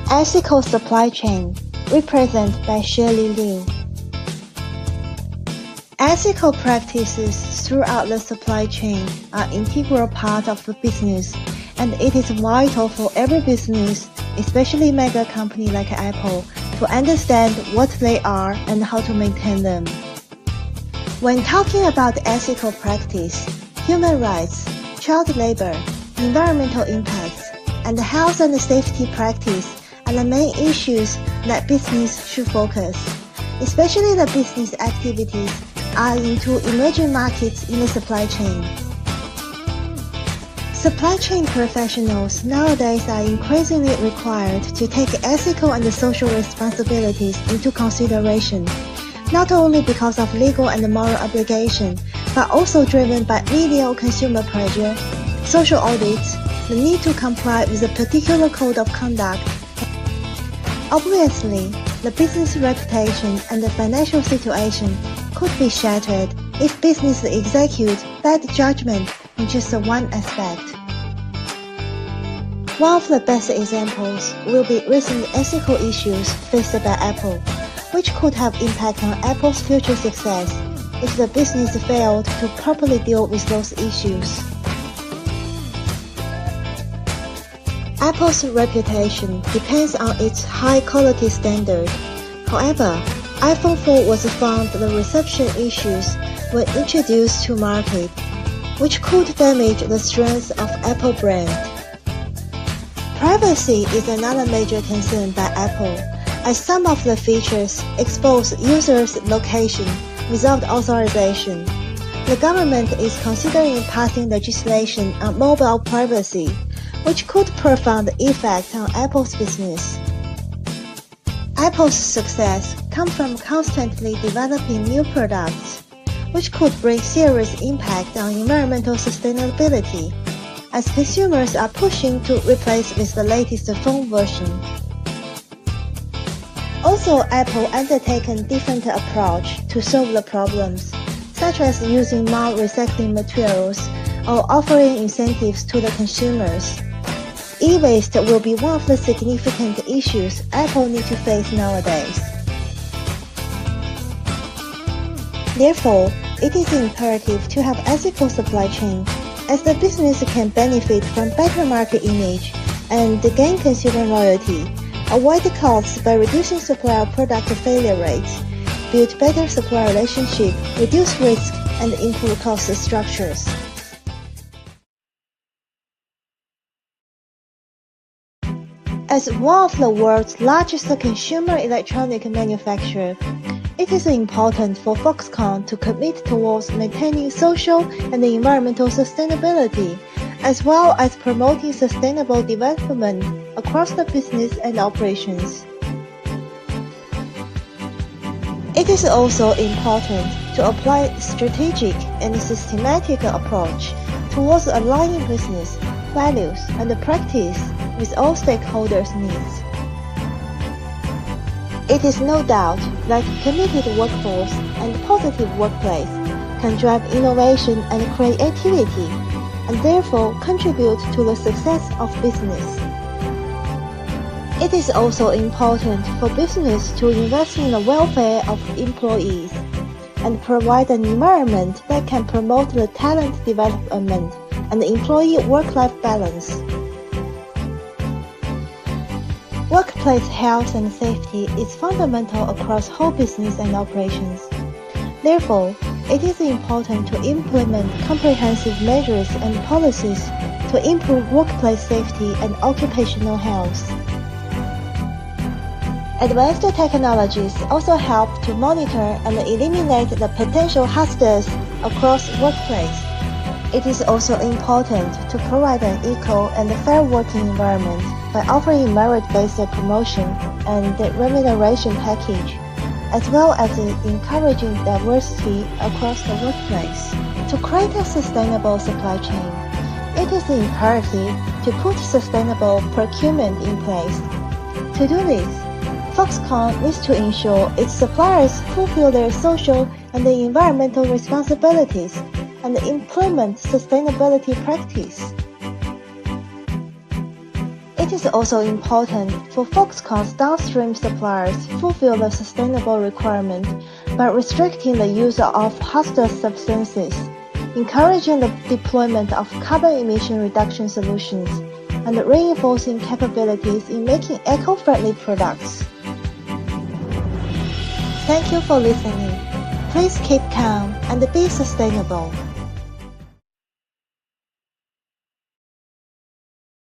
Ethical supply chain, represented by Shirley Liu. Ethical practices throughout the supply chain are an integral part of the business, and it is vital for every business, especially mega company like Apple, to understand what they are and how to maintain them. When talking about ethical practice, human rights, child labor, environmental impacts, and health and safety practice are the main issues that business should focus, especially the business activities are into emerging markets in the supply chain. Supply chain professionals nowadays are increasingly required to take ethical and social responsibilities into consideration, not only because of legal and moral obligation, but also driven by media or consumer pressure, social audits, the need to comply with a particular code of conduct. Obviously, the business reputation and the financial situation could be shattered if business execute bad judgment in just one aspect. One of the best examples will be recent ethical issues faced by Apple, which could have impact on Apple's future success if the business failed to properly deal with those issues. Apple's reputation depends on its high-quality standard. However, iPhone 4 was found the reception issues when introduced to market, which could damage the strength of Apple brand. Privacy is another major concern by Apple, as some of the features expose users' location without authorization. The government is considering passing legislation on mobile privacy, which could profound effect on Apple's business. Apple's success comes from constantly developing new products, which could bring serious impact on environmental sustainability, as consumers are pushing to replace with the latest phone version. Also, Apple undertaken different approach to solve the problems, such as using more recycling materials or offering incentives to the consumers. E-waste will be one of the significant issues Apple needs to face nowadays. Therefore, it is imperative to have ethical supply chain, as the business can benefit from better market image and gain consumer loyalty, avoid costs by reducing supplier product failure rates, build better supplier relationship, reduce risk, and improve cost structures. As one of the world's largest consumer electronic manufacturers, it is important for Foxconn to commit towards maintaining social and environmental sustainability, as well as promoting sustainable development across the business and operations. It is also important to apply strategic and systematic approach towards aligning business, values, and practice with all stakeholders' needs. It is no doubt that committed workforce and positive workplace can drive innovation and creativity, and therefore contribute to the success of business. It is also important for business to invest in the welfare of employees and provide an environment that can promote the talent development and employee work-life balance. Workplace health and safety is fundamental across whole business and operations. Therefore, it is important to implement comprehensive measures and policies to improve workplace safety and occupational health. Advanced technologies also help to monitor and eliminate the potential hazards across workplace. It is also important to provide an equal and fair working environment by offering merit-based promotion and remuneration package, as well as encouraging diversity across the workplace. To create a sustainable supply chain, it is imperative to put sustainable procurement in place. To do this, Foxconn needs to ensure its suppliers fulfill their social and environmental responsibilities and implement sustainability practice. It is is also important for Foxconn's downstream suppliers fulfill the sustainable requirement by restricting the use of hazardous substances, encouraging the deployment of carbon emission reduction solutions, and reinforcing capabilities in making eco-friendly products. Thank you for listening. Please keep calm and be sustainable.